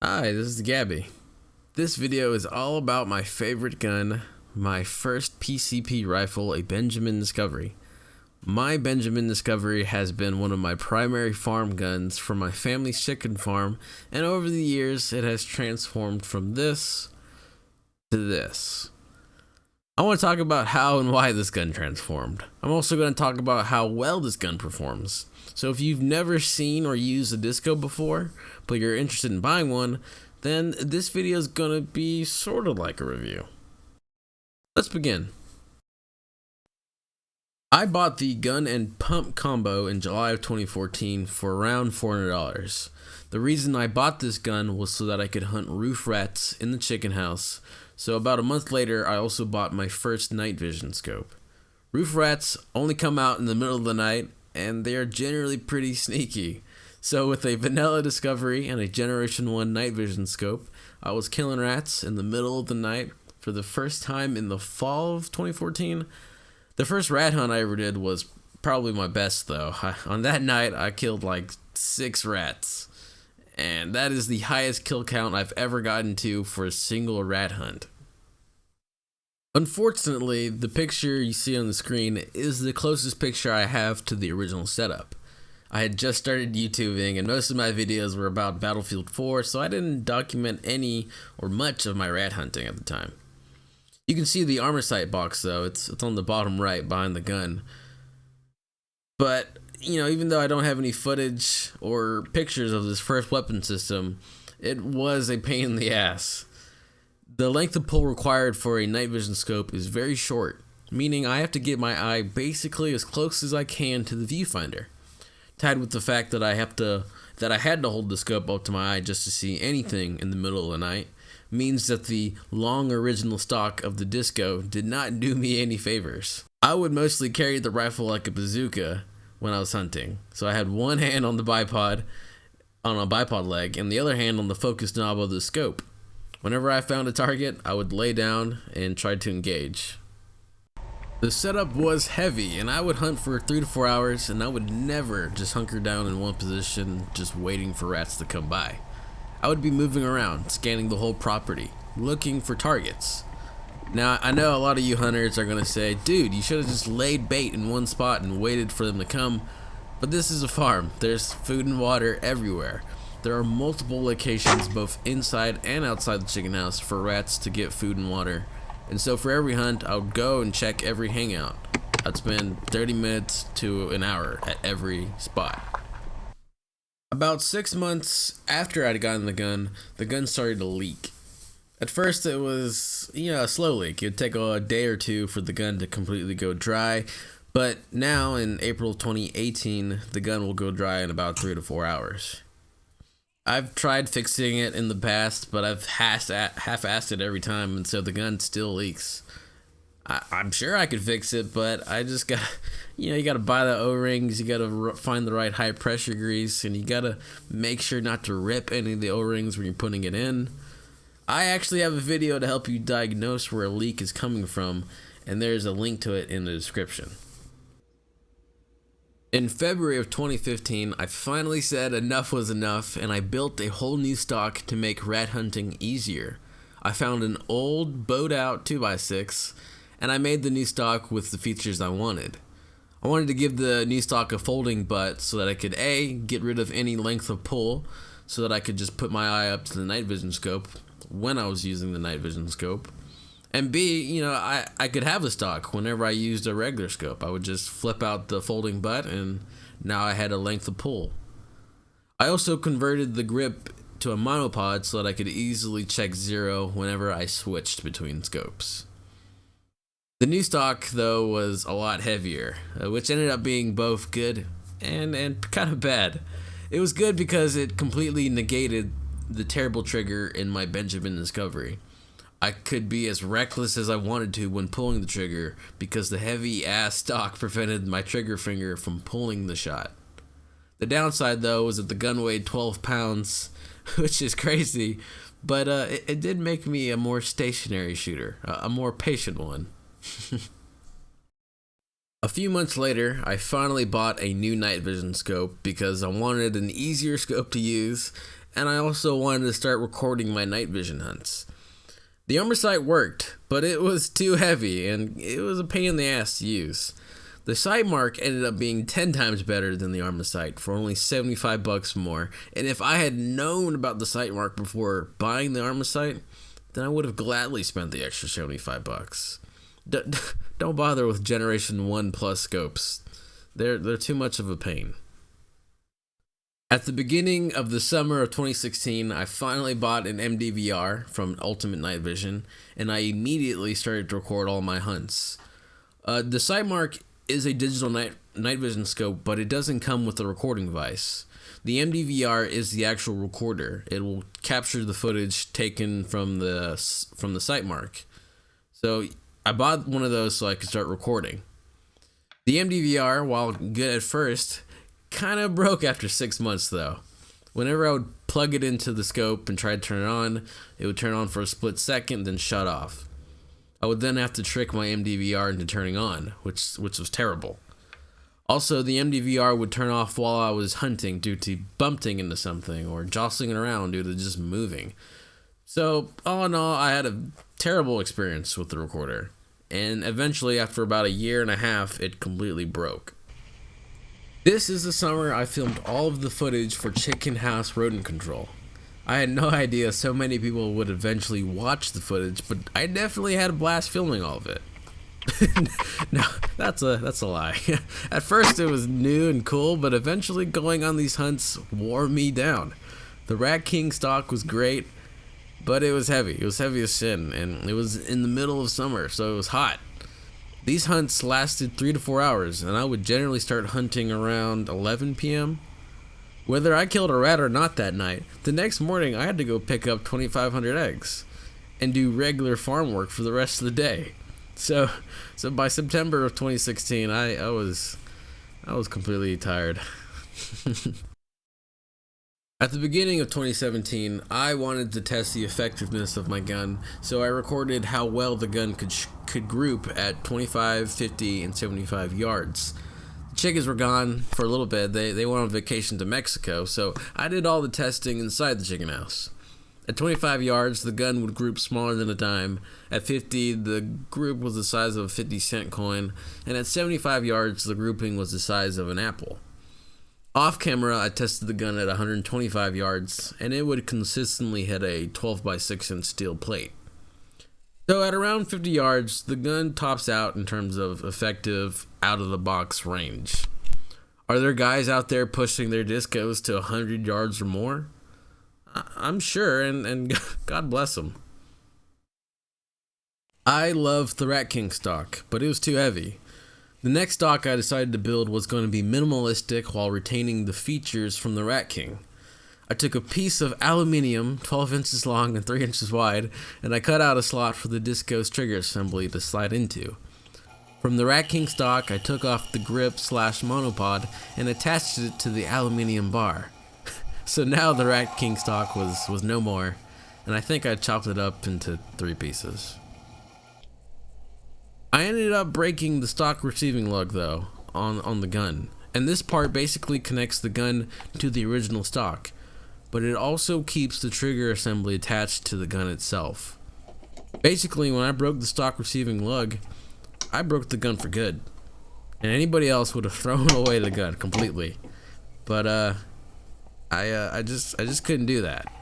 Hi, this is Gabby. This video is all about my favorite gun, my first PCP rifle, a Bejamin Discovery. My Bejamin Discovery has been one of my primary farm guns for my family's chicken farm, and over the years it has transformed from this to this. I want to talk about how and why this gun transformed. I'm also going to talk about how well this gun performs. So if you've never seen or used a disco before, but you're interested in buying one, then this video is going to be sort of like a review. Let's begin. I bought the gun and pump combo in July of 2014 for around $400. The reason I bought this gun was so that I could hunt roof rats in the chicken house. So about a month later, I also bought my first night vision scope. Roof rats only come out in the middle of the night, and they are generally pretty sneaky. So with a vanilla Discovery and a Generation 1 night vision scope, I was killing rats in the middle of the night for the first time in the fall of 2014. The first rat hunt I ever did was probably my best though. On that night, I killed like 6 rats. And that is the highest kill count I've ever gotten to for a single rat hunt. Unfortunately, the picture you see on the screen is the closest picture I have to the original setup. I had just started YouTubing and most of my videos were about Battlefield 4, so I didn't document any or much of my rat hunting at the time. You can see the armor sight box though, it's on the bottom right behind the gun. But even though I don't have any footage or pictures of this first weapon system, it was a pain in the ass. The length of pull required for a night vision scope is very short, meaning I have to get my eye basically as close as I can to the viewfinder. Tied with the fact that I had to hold the scope up to my eye just to see anything in the middle of the night, means that the long original stock of the Disco did not do me any favors. I would mostly carry the rifle like a bazooka when I was hunting. So I had one hand on a bipod leg and the other hand on the focus knob of the scope. Whenever I found a target, I would lay down and try to engage. The setup was heavy and I would hunt for 3 to 4 hours and I would never just hunker down in one position just waiting for rats to come by. I would be moving around, scanning the whole property, looking for targets. Now, I know a lot of you hunters are going to say, dude, you should have just laid bait in one spot and waited for them to come. But this is a farm. There's food and water everywhere. There are multiple locations both inside and outside the chicken house for rats to get food and water. And so for every hunt, I would go and check every hangout. I'd spend 30 minutes to an hour at every spot. About 6 months after I'd gotten the gun started to leak. At first it was, a slow leak. It'd take a day or two for the gun to completely go dry. But now in April 2018, the gun will go dry in about 3 to 4 hours. I've tried fixing it in the past, but I've half-assed it every time, and so the gun still leaks. I'm sure I could fix it, but I just got, you gotta buy the O-rings, you gotta find the right high pressure grease, and you gotta make sure not to rip any of the O-rings when you're putting it in. I actually have a video to help you diagnose where a leak is coming from, and there's a link to it in the description. In February of 2015, I finally said enough was enough, and I built a whole new stock to make rat hunting easier. I found an old bowed out 2x6, and I made the new stock with the features I wanted. I wanted to give the new stock a folding butt so that I could A, get rid of any length of pull, so that I could just put my eye up to the night vision scope when I was using the night vision scope, and B, I could have the stock whenever I used a regular scope. I would just flip out the folding butt and now I had a length of pull. I also converted the grip to a monopod so that I could easily check zero whenever I switched between scopes. The new stock though was a lot heavier, which ended up being both good and kind of bad. It was good because it completely negated the terrible trigger in my Bejamin Discovery. I could be as reckless as I wanted to when pulling the trigger because the heavy ass stock prevented my trigger finger from pulling the shot. The downside though was that the gun weighed 12 pounds, which is crazy, but it did make me a more stationary shooter, a more patient one. A few months later, I finally bought a new night vision scope because I wanted an easier scope to use and I also wanted to start recording my night vision hunts. The armor sight worked, but it was too heavy and it was a pain in the ass to use. The sight mark ended up being 10 times better than the armor sight for only $75 more, and if I had known about the sight mark before buying the armor sight, then I would have gladly spent the extra $75. Don't bother with Generation 1 Plus scopes. They're too much of a pain. At the beginning of the summer of 2016, I finally bought an MDVR from Ultimate Night Vision, and I immediately started to record all my hunts. The sight mark is a digital night vision scope, but it doesn't come with a recording device. The MDVR is the actual recorder. It will capture the footage taken from the sight mark. So I bought one of those so I could start recording. The MDVR, while good at first, kind of broke after 6 months though. Whenever I would plug it into the scope and try to turn it on, it would turn on for a split second, then shut off. I would then have to trick my MDVR into turning on, which was terrible. Also, the MDVR would turn off while I was hunting due to bumping into something or jostling it around due to just moving. So, all in all, I had a terrible experience with the recorder. And eventually, after about a year and a half, it completely broke. This is the summer I filmed all of the footage for Chicken House Rodent Control. I had no idea so many people would eventually watch the footage, but I definitely had a blast filming all of it. No, that's a lie. At first it was new and cool, but eventually going on these hunts wore me down. The Rat King stock was great, but it was heavy. It was heavy as sin, and it was in the middle of summer, so it was hot. These hunts lasted 3 to 4 hours, and I would generally start hunting around 11 p.m. Whether I killed a rat or not that night, the next morning I had to go pick up 2,500 eggs and do regular farm work for the rest of the day. So by September of 2016, I was completely tired. At the beginning of 2017, I wanted to test the effectiveness of my gun, so I recorded how well the gun could group at 25, 50, and 75 yards. The chickens were gone for a little bit. They went on vacation to Mexico, so I did all the testing inside the chicken house. At 25 yards, the gun would group smaller than a dime. At 50, the group was the size of a 50-cent coin, and at 75 yards, the grouping was the size of an apple. Off camera, I tested the gun at 125 yards, and it would consistently hit a 12 by 6 inch steel plate. So at around 50 yards, the gun tops out in terms of effective out-of-the-box range. Are there guys out there pushing their discos to 100 yards or more? I'm sure, and God bless them. I loved the Rat King stock, but it was too heavy. The next stock I decided to build was going to be minimalistic while retaining the features from the Rat King. I took a piece of aluminium 12 inches long and 3 inches wide, and I cut out a slot for the Disco's trigger assembly to slide into. From the Rat King stock, I took off the grip/monopod and attached it to the aluminium bar. So now the Rat King stock was no more, and I think I chopped it up into 3 pieces. I ended up breaking the stock receiving lug though on the gun, and this part basically connects the gun to the original stock, but it also keeps the trigger assembly attached to the gun itself. Basically, when I broke the stock receiving lug, I broke the gun for good, and anybody else would have thrown away the gun completely. But I just couldn't do that.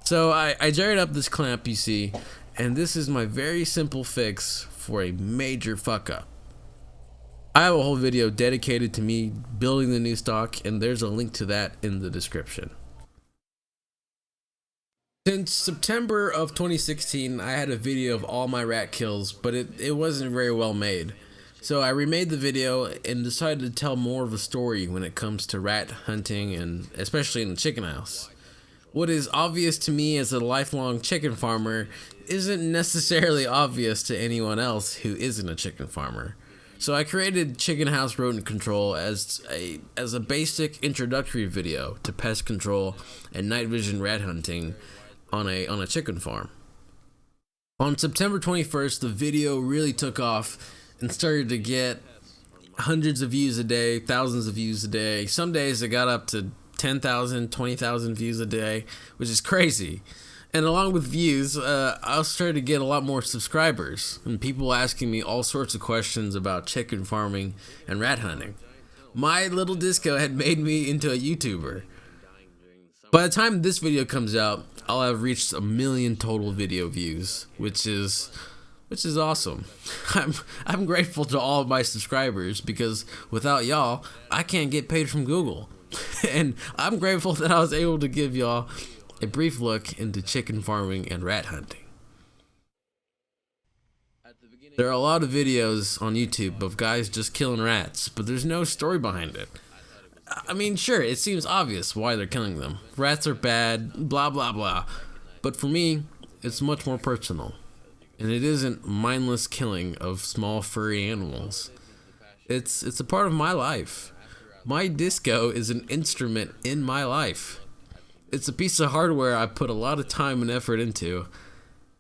So I jarred up this clamp you see, and this is my very simple fix for a major fuck up. I have a whole video dedicated to me building the new stock, and there's a link to that in the description. Since September of 2016, I had a video of all my rat kills, but it wasn't very well made. So I remade the video and decided to tell more of a story when it comes to rat hunting, and especially in the chicken house. What is obvious to me as a lifelong chicken farmer isn't necessarily obvious to anyone else who isn't a chicken farmer. So I created Chicken House Rodent Control as a basic introductory video to pest control and night vision rat hunting on a chicken farm. On September 21st, the video really took off and started to get hundreds of views a day, thousands of views a day. Some days it got up to 10,000, 20,000 views a day, which is crazy. And along with views, I started to get a lot more subscribers and people asking me all sorts of questions about chicken farming and rat hunting. My little disco had made me into a YouTuber. By the time this video comes out, I'll have reached 1 million total video views, which is awesome. I'm grateful to all of my subscribers because without y'all, I can't get paid from Google. And I'm grateful that I was able to give y'all a brief look into chicken farming and rat hunting. There are a lot of videos on YouTube of guys just killing rats, but there's no story behind it. I mean, sure, it seems obvious why they're killing them. Rats are bad, blah blah blah. But for me, it's much more personal. And it isn't mindless killing of small furry animals. It's a part of my life. My disco is an instrument in my life. It's a piece of hardware I put a lot of time and effort into,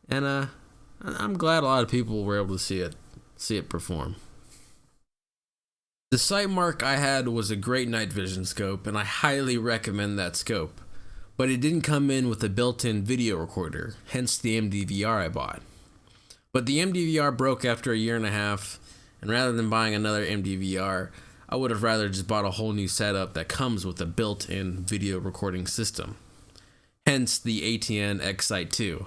and I'm glad a lot of people were able to see it perform. The sight mark I had was a great night vision scope, and I highly recommend that scope. But it didn't come in with a built-in video recorder, hence the MDVR I bought. But the MDVR broke after 1.5 years, and rather than buying another MDVR, I would have rather just bought a whole new setup that comes with a built-in video recording system. Hence the ATN X-Sight 2.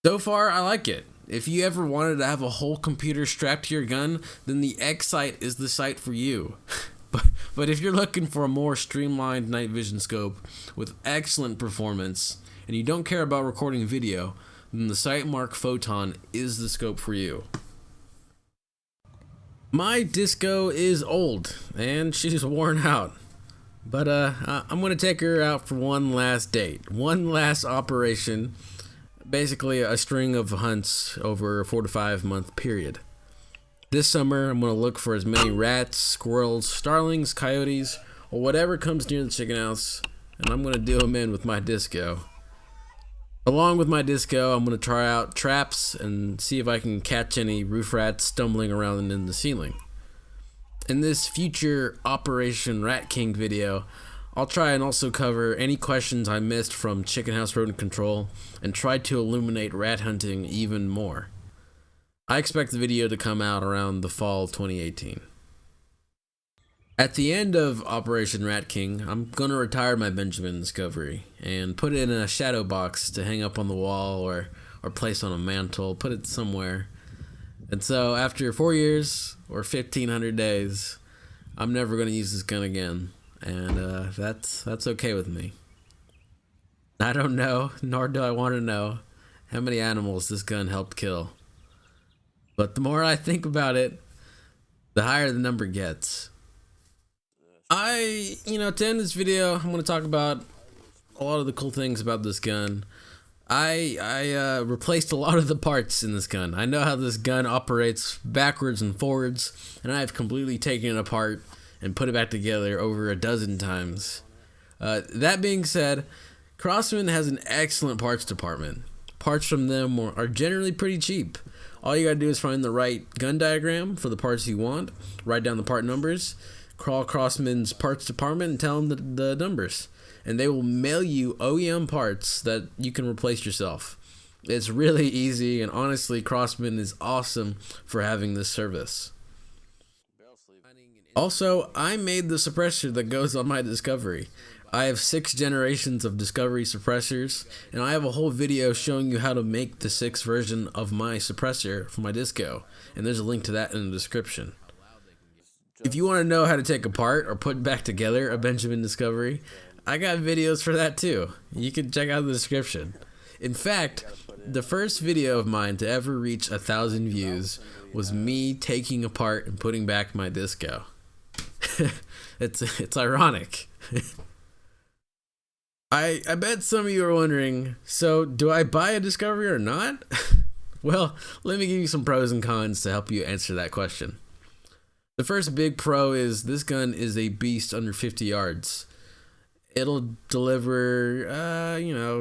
So far, I like it. If you ever wanted to have a whole computer strapped to your gun, then the X-Sight is the sight for you. But if you're looking for a more streamlined night vision scope with excellent performance, and you don't care about recording video, then the Sightmark Photon is the scope for you. My disco is old, and she's worn out. But I'm going to take her out for one last date. One last operation. Basically a string of hunts over a 4 to 5 month period. This summer, I'm going to look for as many rats, squirrels, starlings, coyotes, or whatever comes near the chicken house, and I'm going to do them in with my disco. Along with my disco, I'm going to try out traps and see if I can catch any roof rats stumbling around in the ceiling. In this future Operation Rat King video, I'll try and also cover any questions I missed from Chicken House Rodent Control and try to illuminate rat hunting even more. I expect the video to come out around the fall of 2018. At the end of Operation Rat King, I'm going to retire my Bejamin Discovery and put it in a shadow box to hang up on the wall or place on a mantle, put it somewhere. And so after 4 years or 1,500 days, I'm never going to use this gun again. And that's okay with me. I don't know, nor do I want to know, how many animals this gun helped kill. But the more I think about it, the higher the number gets. To end this video, I'm going to talk about a lot of the cool things about this gun. I replaced a lot of the parts in this gun. I know how this gun operates backwards and forwards, and I have completely taken it apart and put it back together over 12 times. That being said, Crosman has an excellent parts department. Parts from them are generally pretty cheap. All you gotta do is find the right gun diagram for the parts you want, write down the part numbers, call Crosman's parts department and tell them the numbers, and they will mail you OEM parts that you can replace yourself. It's really easy, and honestly, Crosman is awesome for having this service. Also, I made the suppressor that goes on my Discovery. I have 6 generations of Discovery suppressors, and I have a whole video showing you how to make the 6th version of my suppressor for my disco, and there's a link to that in the description. If you want to know how to take apart or put back together a Bejamin Discovery, I got videos for that too. You can check out the description. In fact, the first video of mine to ever reach 1,000 views was me taking apart and putting back my disco. It's ironic. I bet some of you are wondering, so do I buy a Discovery or not? Well, let me give you some pros and cons to help you answer that question. The first big pro is this gun is a beast under 50 yards. It'll deliver,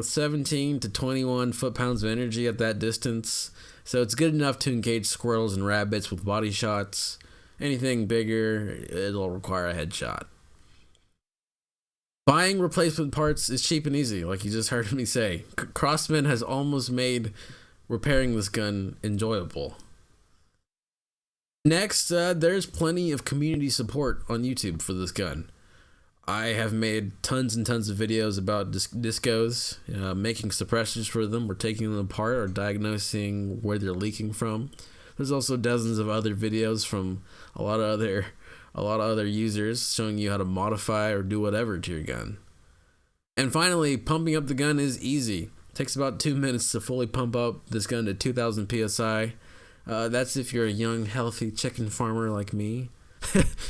17 to 21 foot-pounds of energy at that distance. So it's good enough to engage squirrels and rabbits with body shots. Anything bigger, it'll require a headshot. Buying replacement parts is cheap and easy, like you just heard me say. Crossman has almost made repairing this gun enjoyable. Next, there's plenty of community support on YouTube for this gun. I have made tons and tons of videos about discos, making suppressors for them, or taking them apart, or diagnosing where they're leaking from. There's also dozens of other videos from a lot of other users showing you how to modify or do whatever to your gun. And finally, pumping up the gun is easy. It takes about 2 minutes to fully pump up this gun to 2,000 psi. That's if you're a young, healthy chicken farmer like me.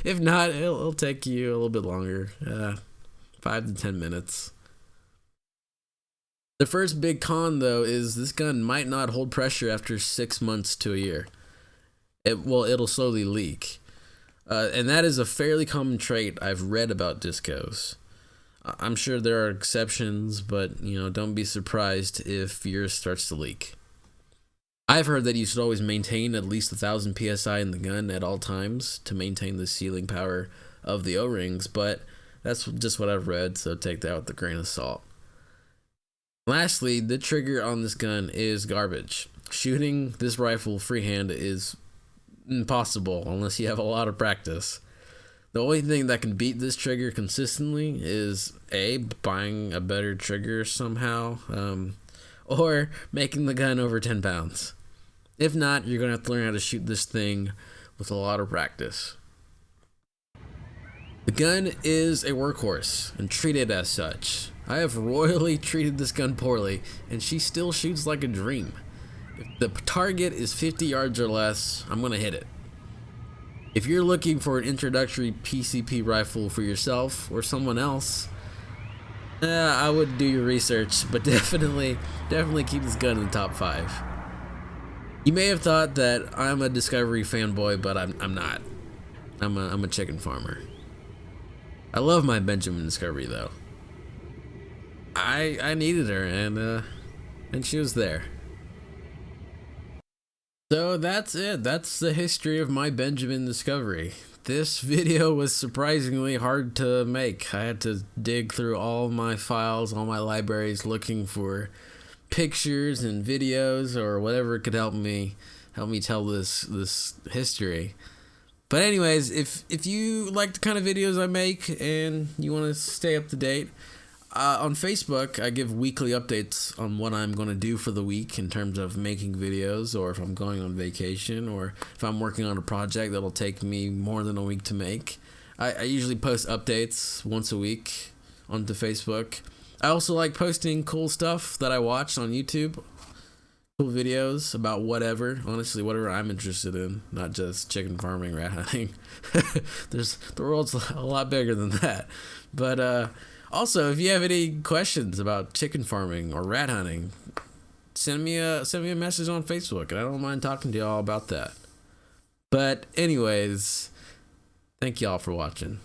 If not, it'll take you a little bit longer, 5 to 10 minutes. The first big con, though, is this gun might not hold pressure after 6 months to a year. It'll slowly leak. And that is a fairly common trait I've read about discos. I'm sure there are exceptions, but don't be surprised if yours starts to leak. I've heard that you should always maintain at least 1,000 psi in the gun at all times to maintain the sealing power of the O-rings, but that's just what I've read, so take that with a grain of salt. Lastly, the trigger on this gun is garbage. Shooting this rifle freehand is impossible unless you have a lot of practice. The only thing that can beat this trigger consistently is buying a better trigger somehow, or making the gun over 10 pounds. If not, you're going to have to learn how to shoot this thing with a lot of practice. The gun is a workhorse and treated as such. I have royally treated this gun poorly, and she still shoots like a dream. If the target is 50 yards or less, I'm going to hit it. If you're looking for an introductory PCP rifle for yourself or someone else, I would do your research, but definitely keep this gun in the top 5. You may have thought that I'm a Discovery fanboy, but I'm not. I'm a chicken farmer. I love my Bejamin Discovery though. I needed her, and she was there. So that's it. That's the history of my Bejamin Discovery. This video was surprisingly hard to make. I had to dig through all my files, all my libraries, looking for pictures and videos or whatever could help me tell this history. But anyways, if you like the kind of videos I make and you want to stay up to date, on Facebook, I give weekly updates on what I'm going to do for the week in terms of making videos, or if I'm going on vacation, or if I'm working on a project that'll take me more than a week to make. I usually post updates once a week onto Facebook. I also like posting cool stuff that I watch on YouTube. Cool videos about whatever, honestly, whatever I'm interested in, not just chicken farming, rat hunting. The world's a lot bigger than that. But also, if you have any questions about chicken farming or rat hunting, send me a message on Facebook, and I don't mind talking to y'all about that. But anyways, thank y'all for watching.